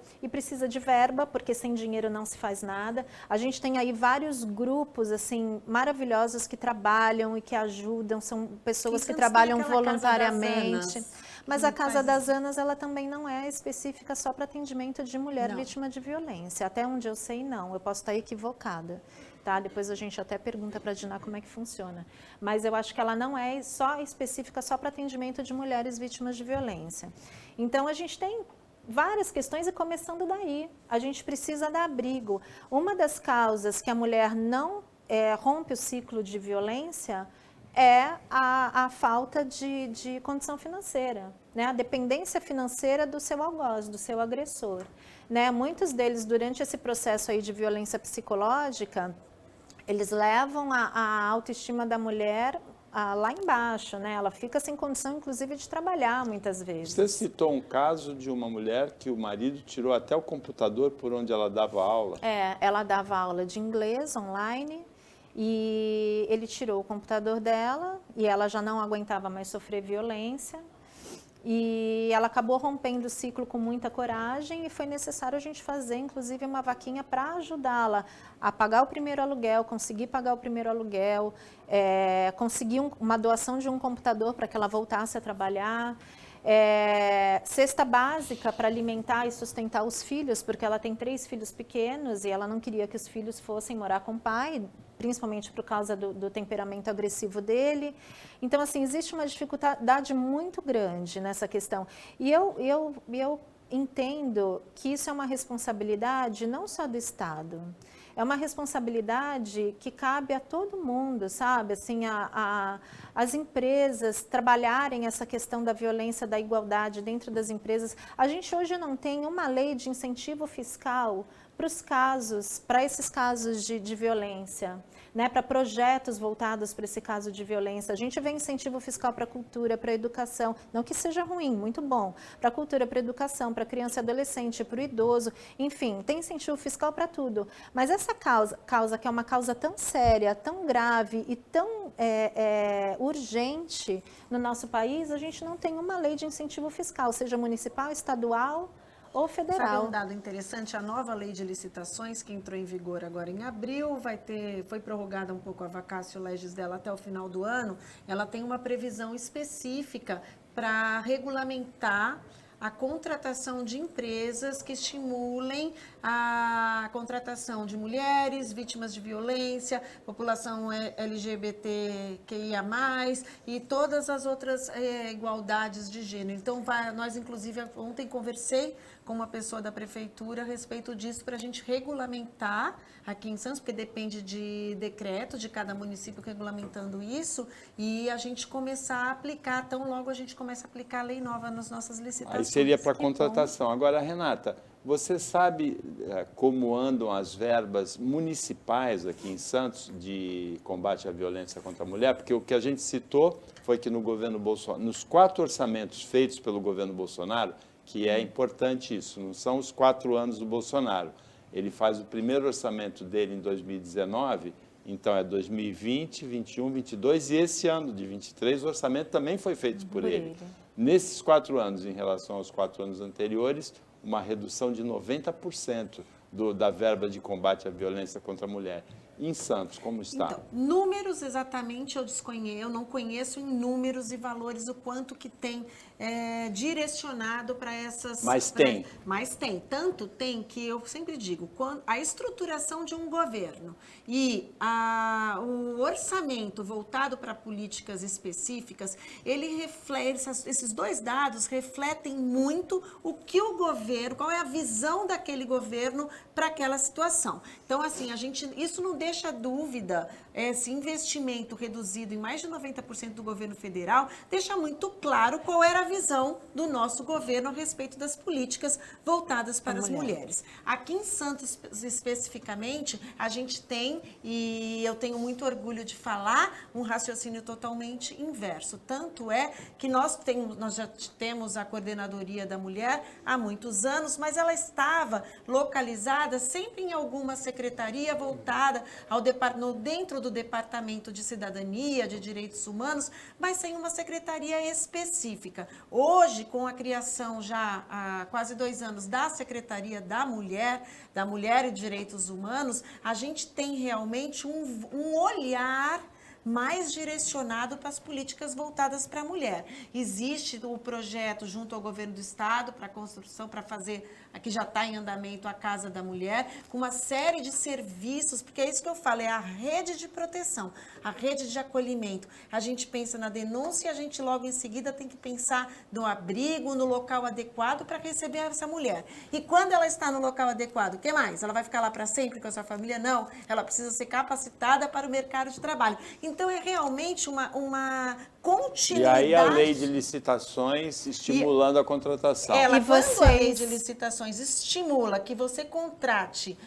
de verba, porque sem dinheiro não se faz nada. A gente tem aí vários grupos assim maravilhosos que trabalham e que ajudam, são pessoas que trabalham voluntariamente. Mas a Casa das Anas, ela também não é específica só para atendimento de mulher vítima de violência. Até onde eu sei, não. Eu posso estar equivocada. Tá? Depois a gente até pergunta para a Diná como é que funciona. Mas eu acho que ela não é só específica só para atendimento de mulheres vítimas de violência. Então, a gente tem várias questões e começando daí. A gente precisa dar abrigo. Uma das causas que a mulher não rompe o ciclo de violência é a falta de condição financeira, né? A dependência financeira do seu algoz, do seu agressor. Né? Muitos deles, durante esse processo aí de violência psicológica, eles levam a autoestima da mulher lá embaixo, né? Ela fica sem condição, inclusive, de trabalhar muitas vezes. Você citou um caso de uma mulher que o marido tirou até o computador por onde ela dava aula. Ela dava aula de inglês online e ele tirou o computador dela e ela já não aguentava mais sofrer violência. E ela acabou rompendo o ciclo com muita coragem e foi necessário a gente fazer, inclusive, uma vaquinha para ajudá-la a pagar o primeiro aluguel, conseguir pagar o primeiro aluguel, conseguir uma doação de um computador para que ela voltasse a trabalhar, cesta básica para alimentar e sustentar os filhos, porque ela tem 3 filhos pequenos e ela não queria que os filhos fossem morar com o pai, principalmente por causa do temperamento agressivo dele. Então, assim, existe uma dificuldade muito grande nessa questão. E eu entendo que isso é uma responsabilidade não só do Estado, é uma responsabilidade que cabe a todo mundo, sabe? Assim, as empresas trabalharem essa questão da violência, da igualdade dentro das empresas. A gente hoje não tem uma lei de incentivo fiscal para esses casos de violência, né, para projetos voltados para esse caso de violência. A gente vê incentivo fiscal para a cultura, para a educação, não que seja ruim, muito bom, para a cultura, para a educação, para a criança e adolescente, para o idoso, enfim, tem incentivo fiscal para tudo. Mas essa causa que é uma causa tão séria, tão grave e tão urgente no nosso país, a gente não tem uma lei de incentivo fiscal, seja municipal, estadual ou federal. Sabe um dado interessante? A nova lei de licitações, que entrou em vigor agora em abril, foi prorrogada um pouco a vacatio legis dela até o final do ano, ela tem uma previsão específica para regulamentar a contratação de empresas que estimulem a contratação de mulheres vítimas de violência, população LGBTQIA+, e todas as outras igualdades de gênero. Então, nós, inclusive, ontem conversei com uma pessoa da prefeitura a respeito disso, para a gente regulamentar aqui em Santos, porque depende de decreto de cada município regulamentando isso, e a gente começar a aplicar, tão logo a gente começa a aplicar a lei nova nas nossas licitações. Aí seria para contratação. Agora, Renata, você sabe como andam as verbas municipais aqui em Santos de combate à violência contra a mulher? Porque o que a gente citou foi que no governo Bolsonaro, nos 4 orçamentos feitos pelo governo Bolsonaro, que é importante isso, não são os 4 anos do Bolsonaro. Ele faz o primeiro orçamento dele em 2019, então é 2020, 21, 22 e esse ano de 23 o orçamento também foi feito por ele. Nesses 4 anos, em relação aos 4 anos anteriores, uma redução de 90% da verba de combate à violência contra a mulher. Em Santos, como está? Então, números exatamente eu desconheço, eu não conheço em números e valores o quanto que tem direcionado para essas... Mas tem. Mas tem. Tanto tem que eu sempre digo, a estruturação de um governo e o orçamento voltado para políticas específicas, ele reflete, esses dois dados refletem muito o que o governo, qual é a visão daquele governo para aquela situação. Então, assim, isso não deixa dúvida, esse investimento reduzido em mais de 90% do governo federal, deixa muito claro qual era a visão do nosso governo a respeito das políticas voltadas para as mulheres. Aqui em Santos, especificamente, a gente tem, e eu tenho muito orgulho de falar, um raciocínio totalmente inverso. Tanto é que nós já temos a Coordenadoria da Mulher há muitos anos, mas ela estava localizada sempre em alguma secretaria voltada dentro do Departamento de Cidadania, de Direitos Humanos, mas sem uma secretaria específica. Hoje, com a criação já há quase 2 anos da Secretaria da Mulher e Direitos Humanos, a gente tem realmente um olhar mais direcionado para as políticas voltadas para a mulher. Existe o projeto junto ao governo do estado para a construção, para fazer, aqui já está em andamento a Casa da Mulher, com uma série de serviços, porque é isso que eu falo, é a rede de proteção, a rede de acolhimento. A gente pensa na denúncia e a gente logo em seguida tem que pensar no abrigo, no local adequado para receber essa mulher. E quando ela está no local adequado, o que mais? Ela vai ficar lá para sempre com a sua família? Não, ela precisa ser capacitada para o mercado de trabalho. Então, é realmente uma continuidade. E aí a lei de licitações estimulando a contratação. Quando a lei de licitações estimula que você contrate,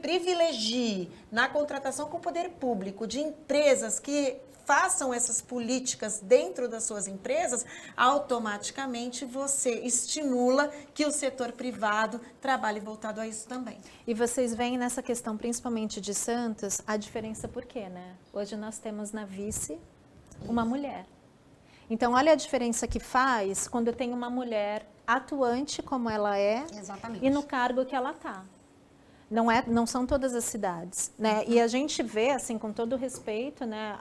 privilegie na contratação com o poder público de empresas que façam essas políticas dentro das suas empresas, automaticamente você estimula que o setor privado trabalhe voltado a isso também. E vocês veem nessa questão, principalmente de Santos, a diferença por quê, né? Hoje nós temos na vice uma mulher. Então, olha a diferença que faz quando tem uma mulher atuante como ela é. Exatamente. E no cargo que ela está. Não são todas as cidades, né? E a gente vê, assim, com todo respeito, né,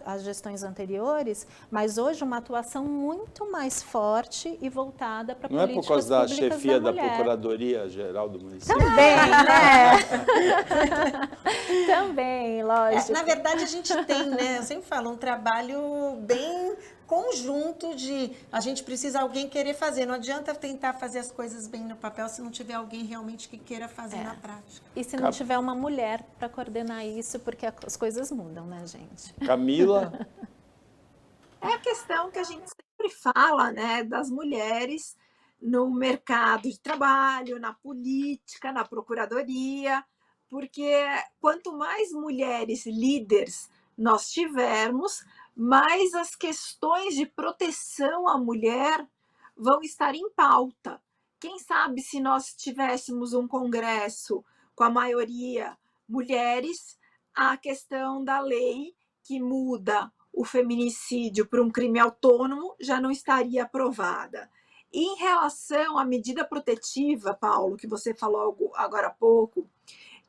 às gestões anteriores, mas hoje uma atuação muito mais forte e voltada para políticas públicas. Não é por causa da chefia da Procuradoria-Geral do município? Também, né? Também, lógico. Na verdade, a gente tem, né? Eu sempre falo, um trabalho bem conjunto a gente precisa alguém querer fazer. Não adianta tentar fazer as coisas bem no papel se não tiver alguém realmente que queira fazer na prática. E se não tiver uma mulher para coordenar isso, porque as coisas mudam, né, gente? Camila? É a questão que a gente sempre fala, né, das mulheres no mercado de trabalho, na política, na procuradoria, porque quanto mais mulheres líderes nós tivermos, mas as questões de proteção à mulher vão estar em pauta. Quem sabe se nós tivéssemos um congresso com a maioria mulheres, a questão da lei que muda o feminicídio para um crime autônomo já não estaria aprovada. E em relação à medida protetiva, Paulo, que você falou agora há pouco,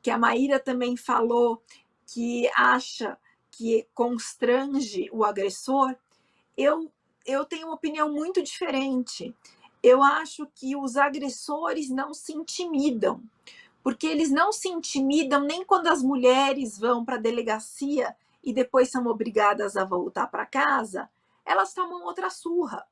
que a Maíra também falou que acha que constrange o agressor, eu tenho uma opinião muito diferente. Eu acho que os agressores não se intimidam, porque eles não se intimidam nem quando as mulheres vão para a delegacia e depois são obrigadas a voltar para casa, elas tomam outra surra.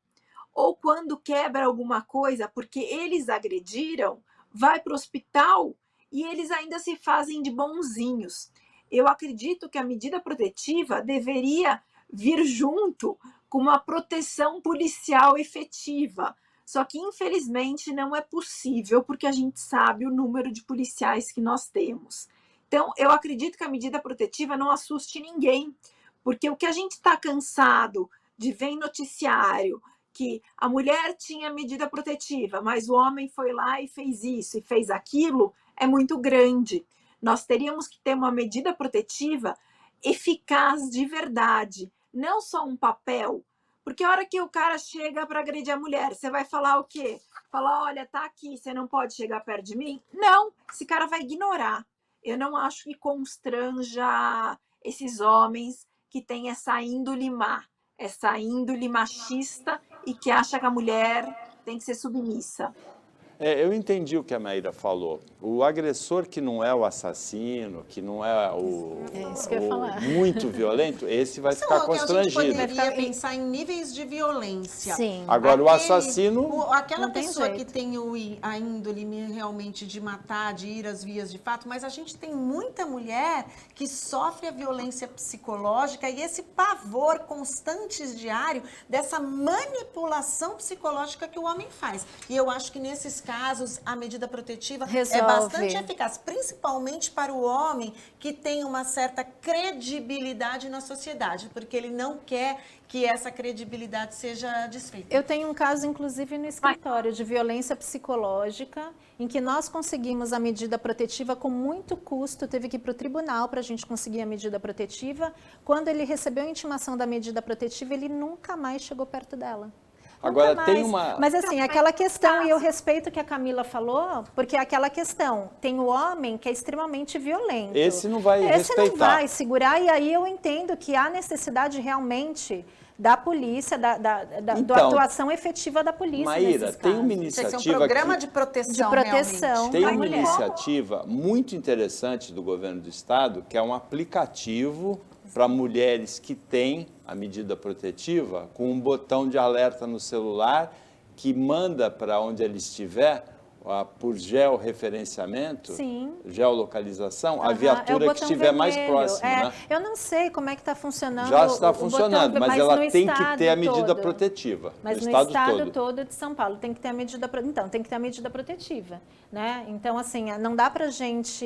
Ou quando quebra alguma coisa porque eles agrediram, vai para o hospital e eles ainda se fazem de bonzinhos. Eu acredito que a medida protetiva deveria vir junto com uma proteção policial efetiva. Só que, infelizmente, não é possível, porque a gente sabe o número de policiais que nós temos. Então, eu acredito que a medida protetiva não assuste ninguém, porque o que a gente está cansado de ver em noticiário, que a mulher tinha medida protetiva, mas o homem foi lá e fez isso e fez aquilo, é muito grande. Nós teríamos que ter uma medida protetiva eficaz de verdade, não só um papel. Porque a hora que o cara chega para agredir a mulher, você vai falar o quê? Falar, olha, tá aqui, você não pode chegar perto de mim? Não, esse cara vai ignorar. eu não acho que constranja esses homens que têm essa índole má, essa índole machista e que acha que a mulher tem que ser submissa. Eu entendi o que a Maíra falou. O agressor que não é o assassino, que não é isso que eu ia falar. muito violento, esse vai ficar constrangido. A gente poderia pensar em níveis de violência. Sim. Agora, o assassino... Aquela tem pessoa jeito. que tem a índole realmente de matar, de ir às vias de fato, mas a gente tem muita mulher que sofre a violência psicológica e esse pavor constante diário dessa manipulação psicológica que o homem faz. E eu acho que nesses casos, a medida protetiva Resolve. é bastante eficaz, principalmente para o homem que tem uma certa credibilidade na sociedade, porque ele não quer que essa credibilidade seja desfeita. Eu tenho um caso, inclusive, no escritório de violência psicológica, em que nós conseguimos a medida protetiva com muito custo, teve que ir para o tribunal para a gente conseguir a medida protetiva. Quando ele recebeu a intimação da medida protetiva, ele nunca mais chegou perto dela. Agora, tem uma... Mas assim, aquela questão, e eu respeito o que a Camila falou, porque é aquela questão, tem o homem que é extremamente violento. Esse não vai respeitar. Esse não vai segurar, e aí eu entendo que há necessidade realmente da polícia, da atuação efetiva da polícia. Maíra, tem uma Tem iniciativa... que ser um programa de proteção, Tem uma mulher. iniciativa muito interessante do governo do estado, que é um aplicativo para mulheres que têm a medida protetiva, com um botão de alerta no celular que manda para onde ela estiver, por georreferenciamento, geolocalização, a viatura que estiver mais próxima. Né? Eu não sei como é que está funcionando. Já está funcionando, mas ela tem que ter a medida todo. Protetiva. Mas no estado todo de São Paulo tem que ter a medida protetiva. Então, tem que ter a medida protetiva. Né? Então, assim, não dá para a gente...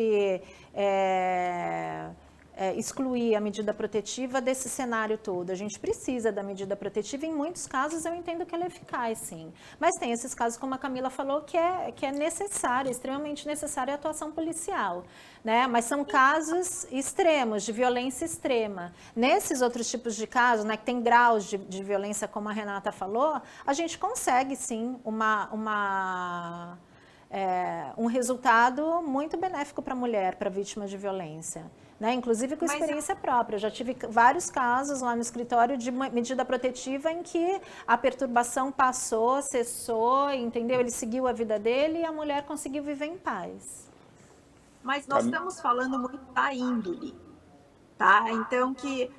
excluir a medida protetiva desse cenário todo. A gente precisa da medida protetiva, em muitos casos eu entendo que ela é eficaz, sim. Mas tem esses casos, como a Camila falou, que é necessário, extremamente necessária a atuação policial. Né? Mas são casos extremos, de violência extrema. Nesses outros tipos de casos, né, que tem graus de violência, como a Renata falou, a gente consegue, sim, um resultado muito benéfico para a mulher, para a vítima de violência. Né? Inclusive com experiência própria. Eu já tive vários casos lá no escritório de medida protetiva em que a perturbação passou, cessou, entendeu? Ele seguiu a vida dele e a mulher conseguiu viver em paz. Mas nós estamos falando muito da índole, tá? Então quem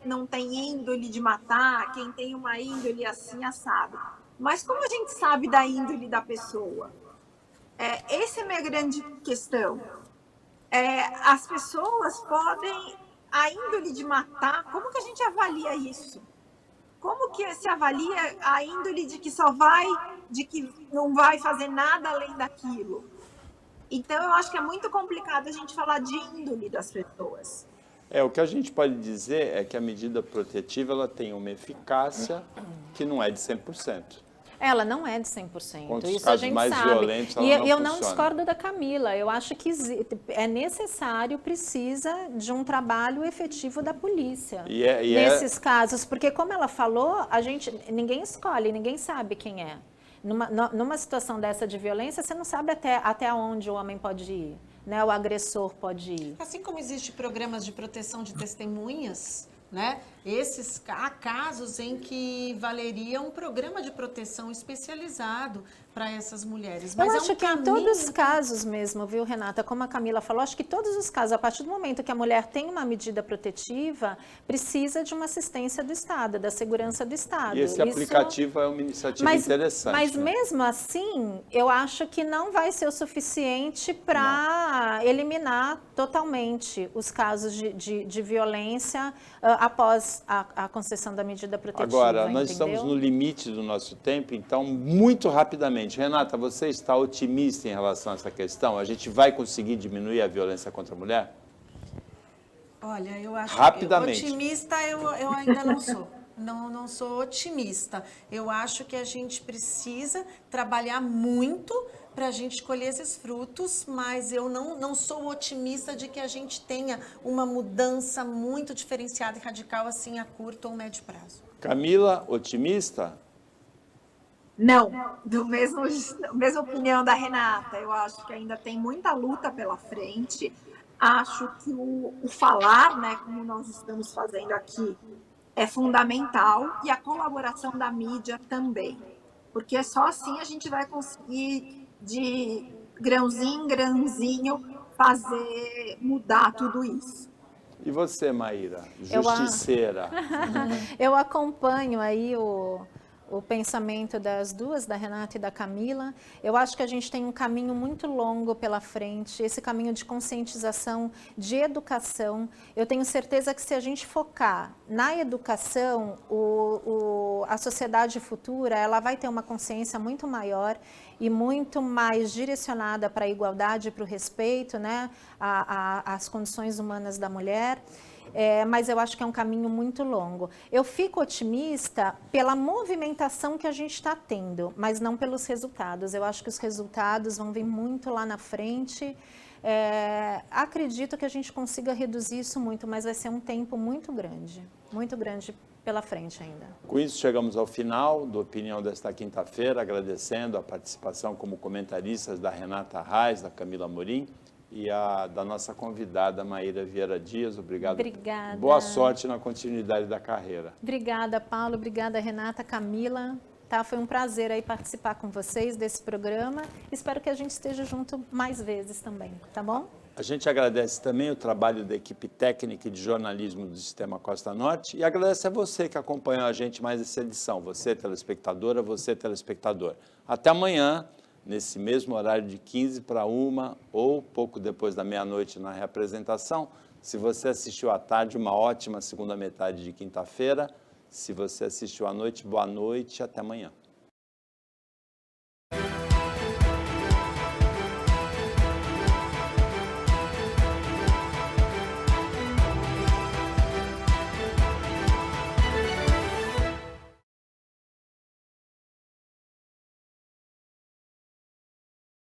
não tem índole de matar, quem tem uma índole assim assado. Mas como a gente sabe da índole da pessoa? Essa é a minha grande questão. As pessoas podem, a índole de matar, como que a gente avalia isso? Como que se avalia a índole de que não vai fazer nada além daquilo? Então, eu acho que é muito complicado a gente falar de índole das pessoas. O que a gente pode dizer é que a medida protetiva ela tem uma eficácia que não é de 100%. Ela não é de 100%. Quantos Isso casos a gente mais sabe. violentos ela E não eu não funciona. discordo da Camila. Eu acho que é necessário, precisa de um trabalho efetivo da polícia nesses casos. Porque, como ela falou, ninguém escolhe, ninguém sabe quem é. Numa situação dessa de violência, você não sabe até onde o homem pode ir, né? O agressor pode ir. Assim como existem programas de proteção de testemunhas, né? Há casos em que valeria um programa de proteção especializado para essas mulheres. Mas eu acho que em todos os casos mesmo, viu, Renata? Como a Camila falou, acho que todos os casos, a partir do momento que a mulher tem uma medida protetiva, precisa de uma assistência do Estado, da segurança do Estado. E esse aplicativo é uma iniciativa interessante. Mas né? mesmo assim, eu acho que não vai ser o suficiente para eliminar totalmente os casos de violência após a concessão da medida protetiva. Agora, nós entendeu? estamos no limite do nosso tempo, então, muito rapidamente. Renata, você está otimista em relação a essa questão? A gente vai conseguir diminuir a violência contra a mulher? Olha, eu acho Rapidamente. que otimista eu ainda não sou. Não sou otimista. Eu acho que a gente precisa trabalhar muito para a gente colher esses frutos, mas eu não sou otimista de que a gente tenha uma mudança muito diferenciada e radical assim a curto ou médio prazo. Camila, otimista? Não, mesma opinião da Renata. Eu acho que ainda tem muita luta pela frente. Acho que o falar, né, como nós estamos fazendo aqui, é fundamental e a colaboração da mídia também, porque só assim a gente vai conseguir, de grãozinho em grãozinho, fazer mudar tudo isso. E você, Maíra, justiceira? Eu acompanho aí o pensamento das duas, da Renata e da Camila. Eu acho que a gente tem um caminho muito longo pela frente, esse caminho de conscientização, de educação. Eu tenho certeza que se a gente focar na educação, a sociedade futura, ela vai ter uma consciência muito maior e muito mais direcionada para a igualdade e para o respeito, né, às condições humanas da mulher. Mas eu acho que é um caminho muito longo. Eu fico otimista pela movimentação que a gente está tendo, mas não pelos resultados. Eu acho que os resultados vão vir muito lá na frente. Acredito que a gente consiga reduzir isso muito, mas vai ser um tempo muito grande pela frente ainda. Com isso, chegamos ao final do Opinião desta quinta-feira, agradecendo a participação como comentaristas da Renata Reis, da Camila Amorim, e da nossa convidada, Maíra Vieira Dias. Obrigado. Obrigada. Boa sorte na continuidade da carreira. Obrigada, Paulo. Obrigada, Renata, Camila. Tá, foi um prazer aí participar com vocês desse programa. Espero que a gente esteja junto mais vezes também, tá bom? A gente agradece também o trabalho da equipe técnica e de jornalismo do Sistema Costa Norte e agradece a você que acompanhou a gente mais essa edição. Você, telespectadora, você, telespectador. Até amanhã, nesse mesmo horário de 15 para 1 ou pouco depois da meia-noite na reapresentação. Se você assistiu à tarde, uma ótima segunda metade de quinta-feira. Se você assistiu à noite, boa noite e até amanhã.